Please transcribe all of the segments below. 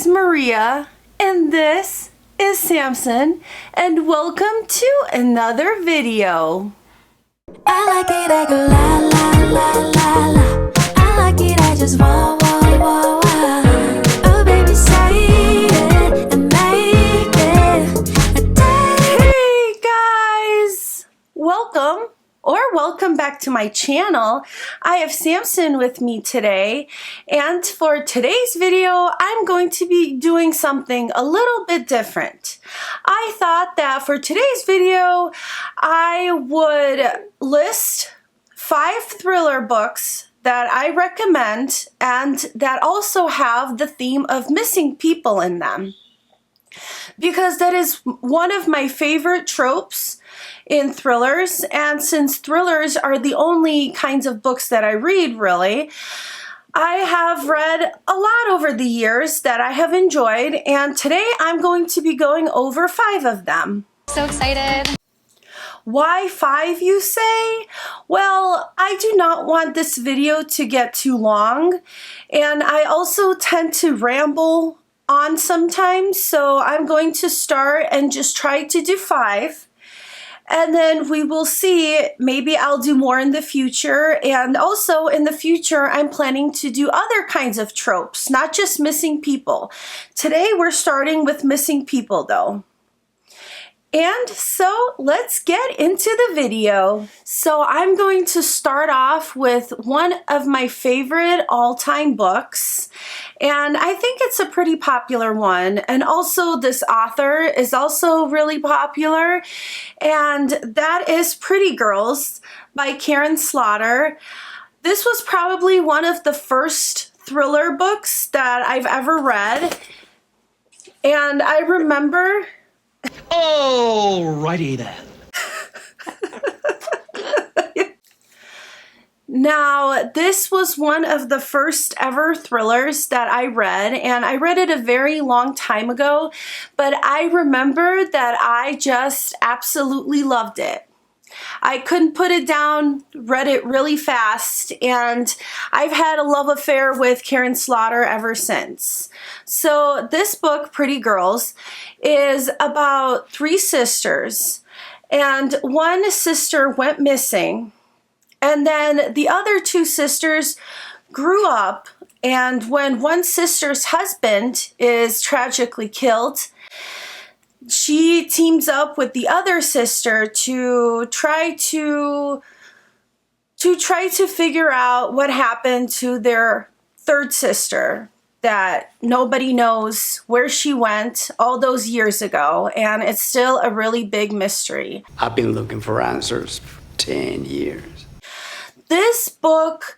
is Maria, and this is Samson, and welcome to another video. I like it, I go la la la la la. I like it, I just wah wah wah wah. Oh baby, say it and make it. Hey guys, welcome back to my channel. I have Samson with me today, and for today's video I'm going to be doing something a little bit different. I thought that for today's video I would list 5 thriller books that I recommend and that also have the theme of missing people in them, because that is one of my favorite tropes in thrillers, and since thrillers are the only kinds of books that I read, really, I have read a lot over the years that I have enjoyed, and today I'm going to be going over 5 of them. So excited. Why 5, you say? Well, I do not want this video to get too long, and I also tend to ramble on sometimes, so I'm going to start and just try to do 5. And then we will see, maybe I'll do more in the future, and also in the future I'm planning to do other kinds of tropes, not just missing people. Today we're starting with missing people though. And so let's get into the video. So I'm going to start off with one of my favorite all-time books, and I think it's a pretty popular one, and also this author is also really popular, and that is Pretty Girls by Karen Slaughter. This was probably one of the first thriller books that I've ever read, and I remember... Alrighty then. Now, this was one of the first ever thrillers that I read, and I read it a very long time ago, but I remember that I just absolutely loved it. I couldn't put it down, read it really fast, and I've had a love affair with Karen Slaughter ever since. So this book, Pretty Girls, is about 3 sisters, and one sister went missing, and then the other 2 sisters grew up, and when one sister's husband is tragically killed, she teams up with the other sister to try to figure out what happened to their 3rd sister that nobody knows where she went all those years ago, and it's still a really big mystery. I've been looking for answers for 10 years. This book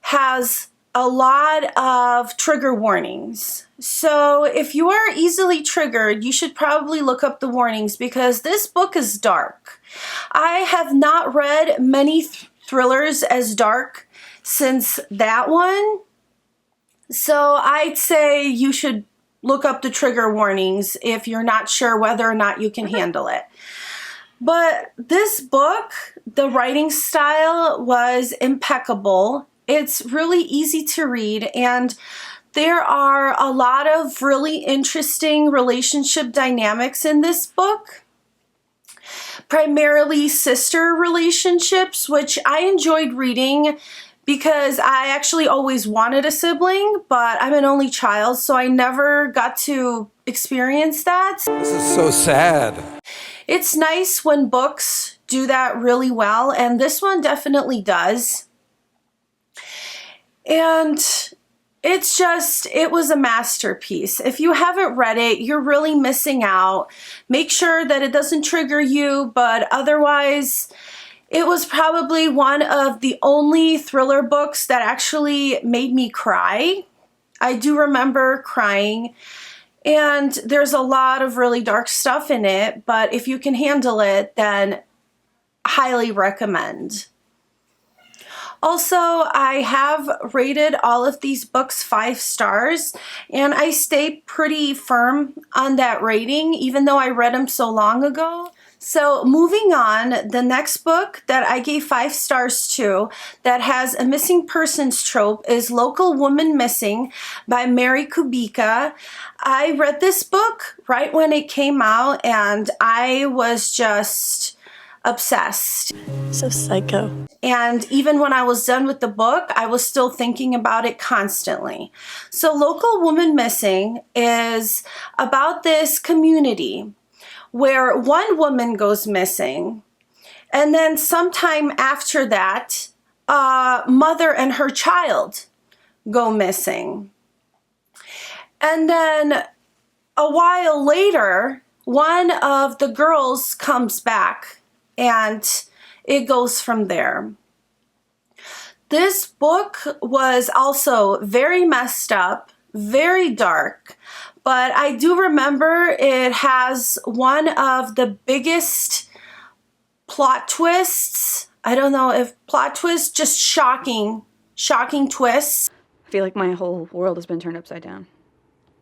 has a lot of trigger warnings. So if you are easily triggered, you should probably look up the warnings, because this book is dark. I have not read many thrillers as dark since that one. So I'd say you should look up the trigger warnings if you're not sure whether or not you can handle it. But this book, the writing style was impeccable. It's really easy to read, and there are a lot of really interesting relationship dynamics in this book. Primarily sister relationships, which I enjoyed reading because I actually always wanted a sibling, but I'm an only child, so I never got to experience that. This is so sad. It's nice when books do that really well, and this one definitely does. And it was a masterpiece. If you haven't read it, you're really missing out. Make sure that it doesn't trigger you, but otherwise, it was probably one of the only thriller books that actually made me cry. I do remember crying, and there's a lot of really dark stuff in it, but if you can handle it, then highly recommend. Also, I have rated all of these books 5 stars, and I stay pretty firm on that rating, even though I read them so long ago. So moving on, the next book that I gave 5 stars to that has a missing persons trope is Local Woman Missing by Mary Kubica. I read this book right when it came out and I was just obsessed. So psycho. And even when I was done with the book, I was still thinking about it constantly. So Local Woman Missing is about this community where one woman goes missing, and then sometime after that, a mother and her child go missing. And then a while later, one of the girls comes back, and it goes from there. This book was also very messed up, very dark, but I do remember it has one of the biggest plot twists. I don't know if plot twists, just shocking twists I feel like my whole world has been turned upside down.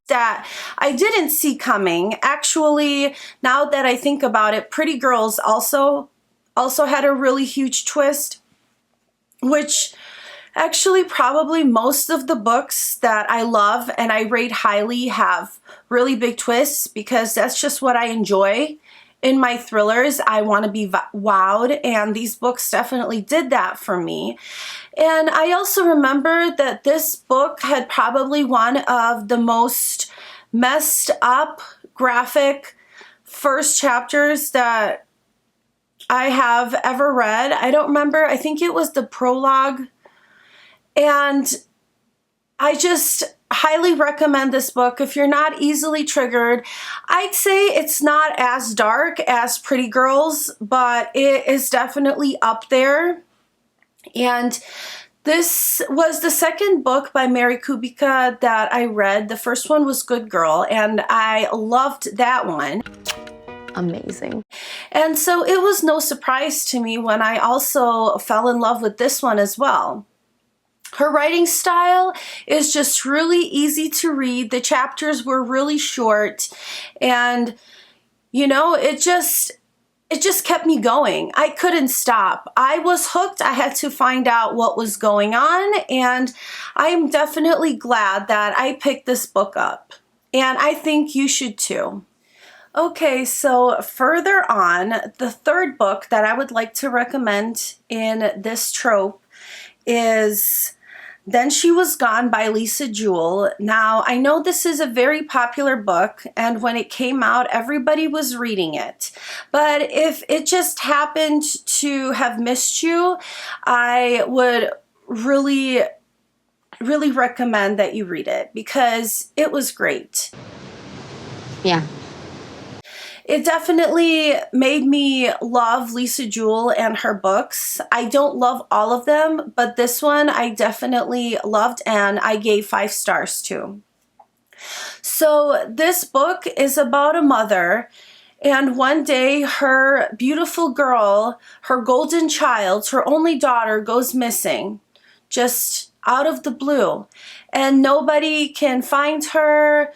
that I didn't see coming. Actually, now that I think about it, Pretty Girls also had a really huge twist, which actually probably most of the books that I love and I rate highly have really big twists because that's just what I enjoy in my thrillers. I want to be wowed, and these books definitely did that for me. And I also remember that this book had probably one of the most messed up, graphic first chapters that I have ever read. I don't remember. I think it was the prologue. And I just highly recommend this book if you're not easily triggered. I'd say it's not as dark as Pretty Girls, but it is definitely up there. And this was the second book by Mary Kubica that I read. The first one was Good Girl, and I loved that one. Amazing. And so it was no surprise to me when I also fell in love with this one as well. Her writing style is just really easy to read. The chapters were really short, and you know, it just kept me going. I couldn't stop. I was hooked. I had to find out what was going on, and I'm definitely glad that I picked this book up. And I think you should too. Okay, so further on, the third book that I would like to recommend in this trope is Then She Was Gone by Lisa Jewell. Now, I know this is a very popular book, and when it came out, everybody was reading it. But if it just happened to have missed you, I would really, really recommend that you read it because it was great. Yeah. It definitely made me love Lisa Jewell and her books. I don't love all of them, but this one I definitely loved and I gave 5 stars to. So this book is about a mother, and one day her beautiful girl, her golden child, her only daughter, goes missing, just out of the blue, and nobody can find her.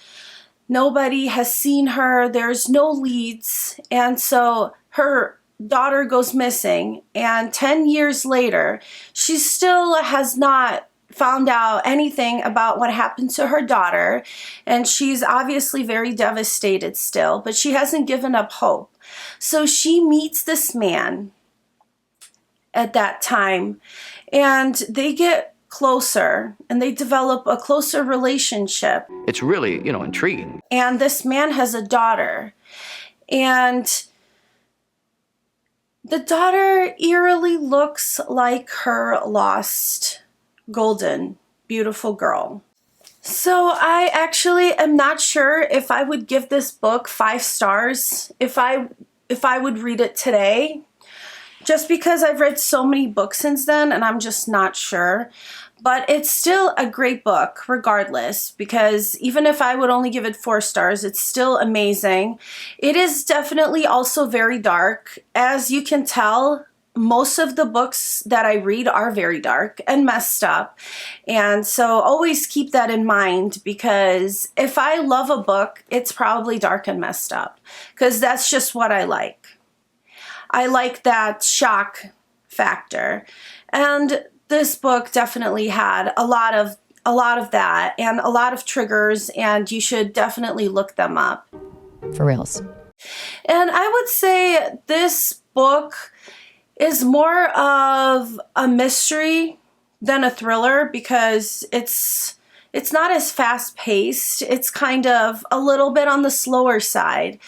Nobody has seen her. There's no leads. And so her daughter goes missing. And 10 years later, she still has not found out anything about what happened to her daughter. And she's obviously very devastated still, but she hasn't given up hope. So she meets this man at that time, and they get closer and they develop a closer relationship. It's really, intriguing. And this man has a daughter, and the daughter eerily looks like her lost, golden, beautiful girl. So I actually am not sure if I would give this book 5 stars if I would read it today, just because I've read so many books since then and I'm just not sure. But it's still a great book regardless, because even if I would only give it 4 stars, it's still amazing. It is definitely also very dark. As you can tell, most of the books that I read are very dark and messed up. And so always keep that in mind, because if I love a book, it's probably dark and messed up, because that's just what I like. I like that shock factor. And this book definitely had a lot of that and a lot of triggers, and you should definitely look them up. For reals. And I would say this book is more of a mystery than a thriller because it's not as fast paced. It's kind of a little bit on the slower side.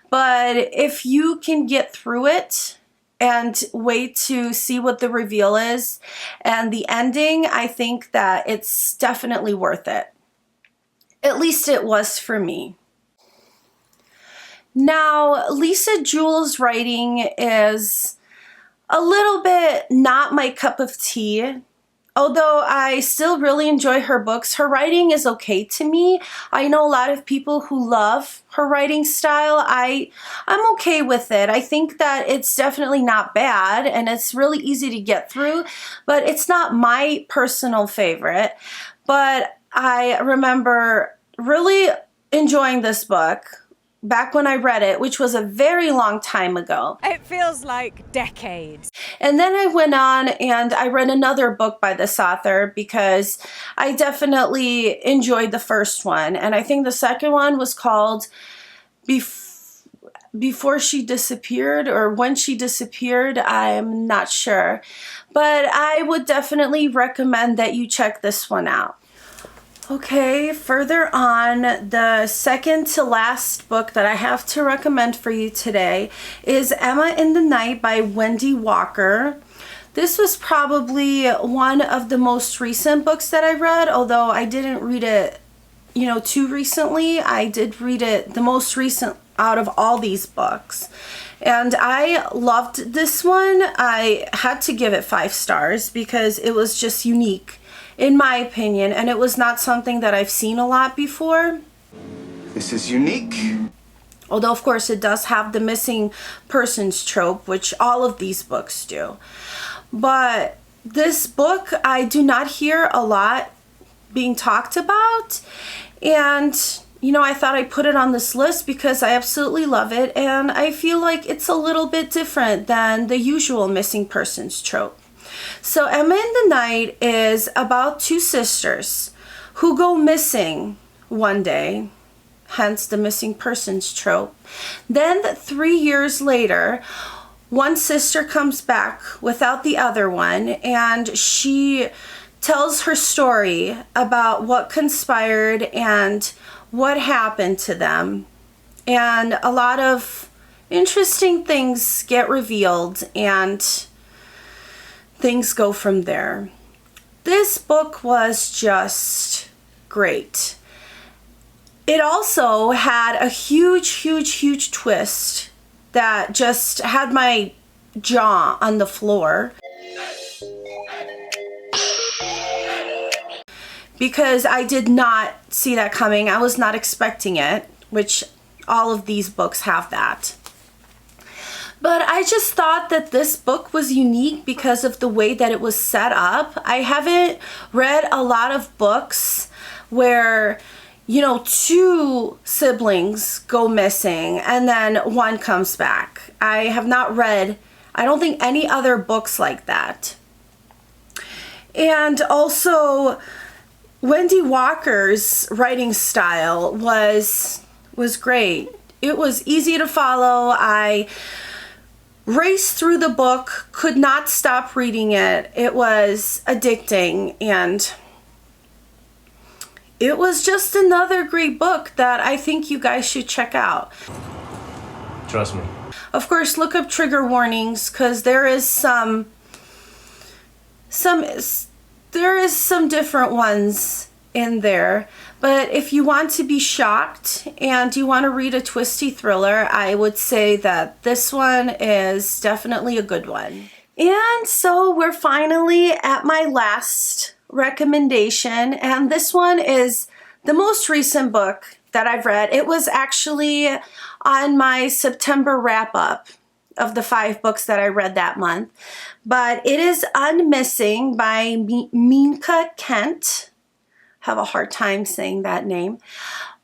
But if you can get through it and wait to see what the reveal is and the ending, I think that it's definitely worth it. At least it was for me. Now, Lisa Jewell's writing is a little bit not my cup of tea. Although I still really enjoy her books, her writing is okay to me. I know a lot of people who love her writing style. I'm okay with it. I think that it's definitely not bad and it's really easy to get through, but it's not my personal favorite. But I remember really enjoying this book back when I read it, which was a very long time ago. It feels like decades. And then I went on and I read another book by this author because I definitely enjoyed the first one. And I think the second one was called Before She Disappeared or When She Disappeared. I'm not sure. But I would definitely recommend that you check this one out. Okay, further on, the second to last book that I have to recommend for you today is Emma in the Night by Wendy Walker. This was probably one of the most recent books that I read, although I didn't read it, too recently. I did read it the most recent out of all these books. And I loved this one. I had to give it 5 stars because it was just unique, in my opinion, and it was not something that I've seen a lot before. This is unique. Although, of course, it does have the missing persons trope, which all of these books do. But this book, I do not hear a lot being talked about. And, I thought I'd put it on this list because I absolutely love it. And I feel like it's a little bit different than the usual missing persons trope. So Emma in the Night is about 2 sisters who go missing one day, hence the missing persons trope. Then 3 years later, one sister comes back without the other one, and she tells her story about what conspired and what happened to them. And a lot of interesting things get revealed, and things go from there. This book was just great. It also had a huge twist that just had my jaw on the floor. Because I did not see that coming. I was not expecting it, which all of these books have that. But I just thought that this book was unique because of the way that it was set up. I haven't read a lot of books where, 2 siblings go missing and then one comes back. I have not read, I don't think, any other books like that. And also, Wendy Walker's writing style was great. It was easy to follow. I raced through the book, could not stop reading it. It was addicting, and it was just another great book that I think you guys should check out. Trust me. Of course, look up trigger warnings because there is some different ones in there. But if you want to be shocked and you want to read a twisty thriller, I would say that this one is definitely a good one. And so we're finally at my last recommendation, and this one is the most recent book that I've read. It was actually on my September wrap-up of the 5 books that I read that month. But it is Unmissing by Minka Kent. Have a hard time saying that name.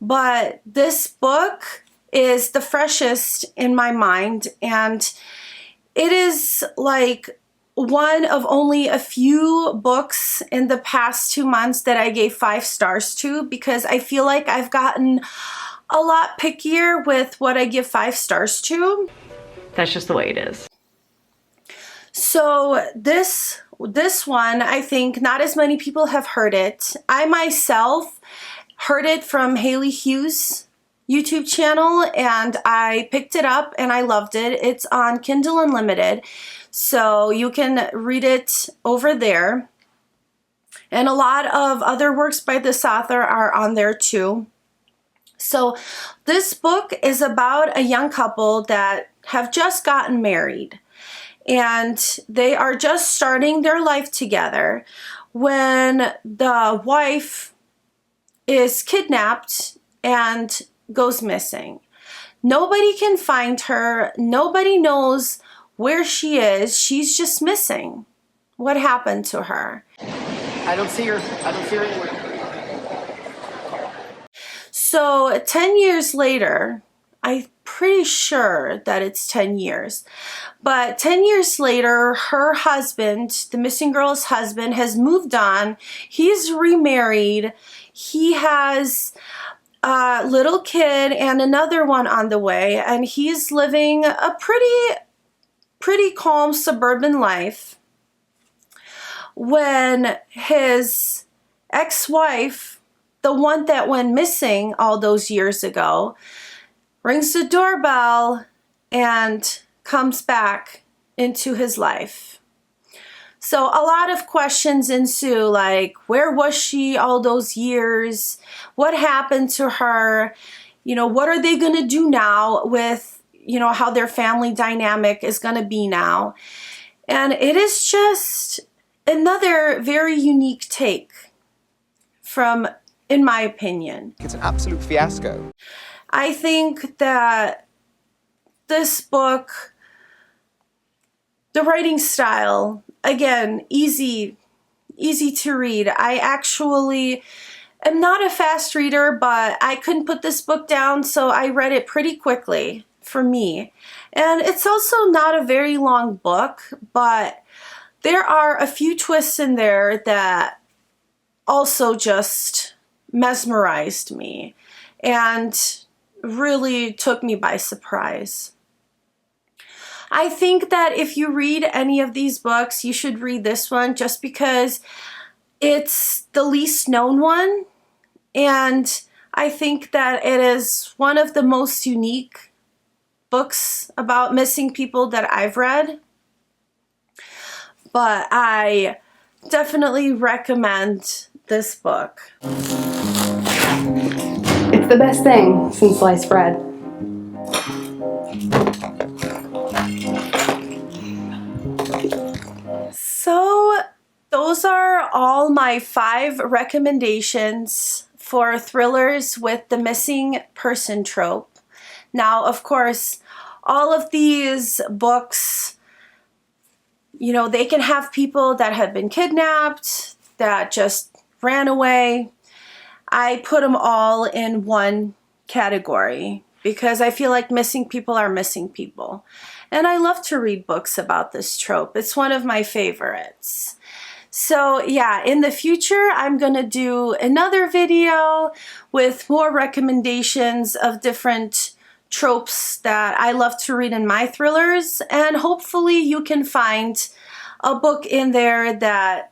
But this book is the freshest in my mind, and it is like one of only a few books in the past 2 months that I gave 5 stars to, because I feel like I've gotten a lot pickier with what I give 5 stars to. That's just the way it is. So this one, I think not as many people have heard it. I myself heard it from Haley Hughes' YouTube channel, and I picked it up and I loved it. It's on Kindle Unlimited, so you can read it over there. And a lot of other works by this author are on there too. So this book is about a young couple that have just gotten married, and they are just starting their life together when the wife is kidnapped and goes missing. Nobody can find her. Nobody knows where she is. She's just missing. What happened to her? I don't see her. I don't see her anywhere. So 10 years later, I'm pretty sure that it's 10 years, but 10 years later, her husband, the missing girl's husband, has moved on. He's remarried. He has a little kid and another one on the way, and he's living a pretty calm suburban life when his ex-wife, the one that went missing all those years ago, rings the doorbell and comes back into his life. So a lot of questions ensue, like, where was she all those years? What happened to her? You know, what are they going to do now with, you know, how their family dynamic is going to be now? And it is just another very unique take from, in my opinion. It's an absolute fiasco. I think that this book, the writing style, again, easy to read. I actually am not a fast reader, but I couldn't put this book down, so I read it pretty quickly for me. And it's also not a very long book, but there are a few twists in there that also just mesmerized me and really took me by surprise. I think that if you read any of these books, you should read this one just because it's the least known one, and I think that it is one of the most unique books about missing people that I've read. But I definitely recommend this book. It's the best thing since sliced bread. So those are all my 5 recommendations for thrillers with the missing person trope. Now, of course, all of these books, you know, they can have people that have been kidnapped, that just ran away. I put them all in one category because I feel like missing people are missing people. And I love to read books about this trope. It's one of my favorites. So yeah, in the future, I'm going to do another video with more recommendations of different tropes that I love to read in my thrillers. And hopefully you can find a book in there that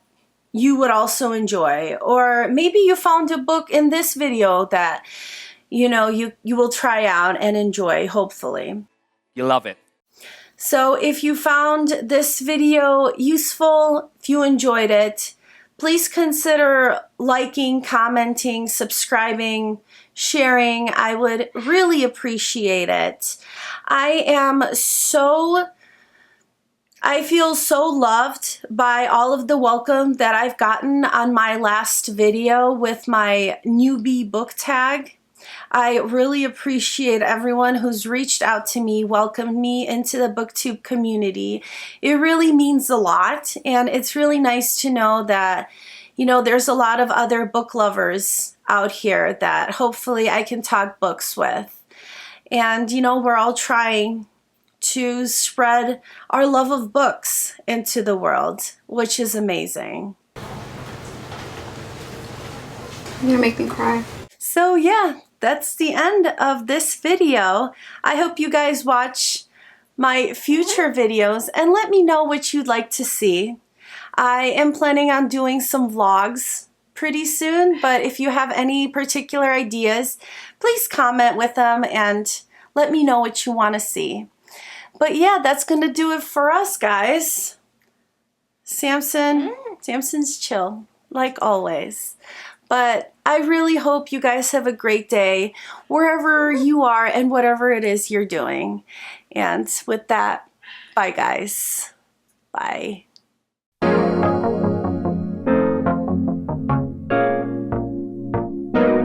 you would also enjoy. Or maybe you found a book in this video that, you know, you will try out and enjoy, hopefully. You love it. So if you found this video useful, if you enjoyed it, please consider liking, commenting, subscribing, sharing. I would really appreciate it. I feel so loved by all of the welcome that I've gotten on my last video with my newbie book tag. I really appreciate everyone who's reached out to me, welcomed me into the booktube community. It really means a lot, and it's really nice to know that, you know, there's a lot of other book lovers out here that hopefully I can talk books with. And, you know, we're all trying to spread our love of books into the world, which is amazing. You're gonna make me cry. So yeah, that's the end of this video. I hope you guys watch my future videos and let me know what you'd like to see. I am planning on doing some vlogs pretty soon, but if you have any particular ideas, please comment with them and let me know what you want to see. But yeah, that's going to do it for us, guys. Samson's chill, like always. But I really hope you guys have a great day wherever you are and whatever it is you're doing. And with that, bye guys. Bye.